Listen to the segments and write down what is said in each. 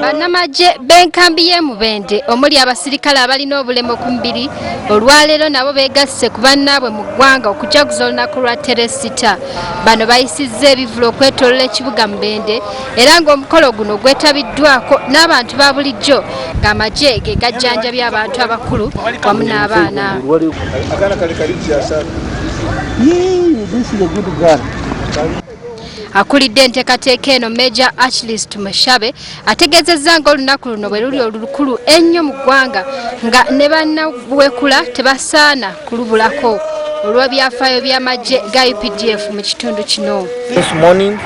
Bannamagye b'enkambi y'e Mubende omuli abasirikale abalina obulemu okubiri olwaleero nabo beegasse ku bannaabwe mu ggwanga okujaguza olunaku lwa SITA. Bano bayisizza ebivulo okwetoolola ekibuga Mubende era ng'omukolo guno gwetabiddwako n'abantu ba bulijjo ng'amagye ge gajjanjabya abantu abakulu wamu n'abaana. Akulidde enteekateeka eno Major Achilles Tumushabe ategeezezza ng'olunaku luno bwe luli olukulu ennyo mu ggwanga nga ne bannawekula tebasaana kulubulako olw'ebyafaayo by'amagye ga UPDF mu kitundu kino. This morning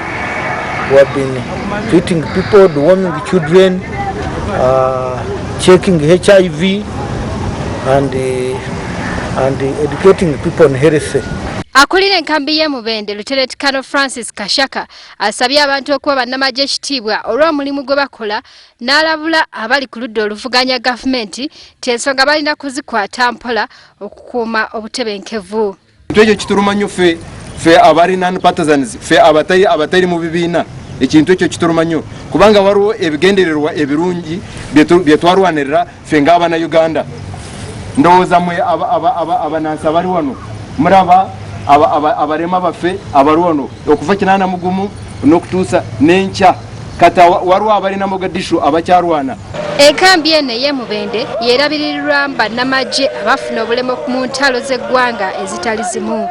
we have been treating people, deworming children, checking HIV and educating people on heresy. Akulira enkambi y'e Mubende Lieutenant Colonel Francis Kashaka asabye abantu okuba bannamagye ekitiibwa olw'omulimu gwe bakola n'alabula abali ku ludda oluvuganya gavumenti ensonga balina kuzikwata mpola okukuuma obutebenkevu. Ekyo kituluma nnyo ffe abali non-partisans ffe abatali mu bibiina ekintu ekyo kituluma nnyo kubanga waliwo ebigendererwa ebirungi bye twalwanirira ffe ng'Abannayuganda. Ndowooza mwe abanansi abali wano muraba abarema baffe abalwono okuva 81 n'okutuusa n'enkya kata waliwo abalina Mogadishu abakyalwana. Enkambi eno y'e Mubende yeerabirirwa bannamagye abafuna obulemu mu ntalo z'eggwanga ezitali zimu.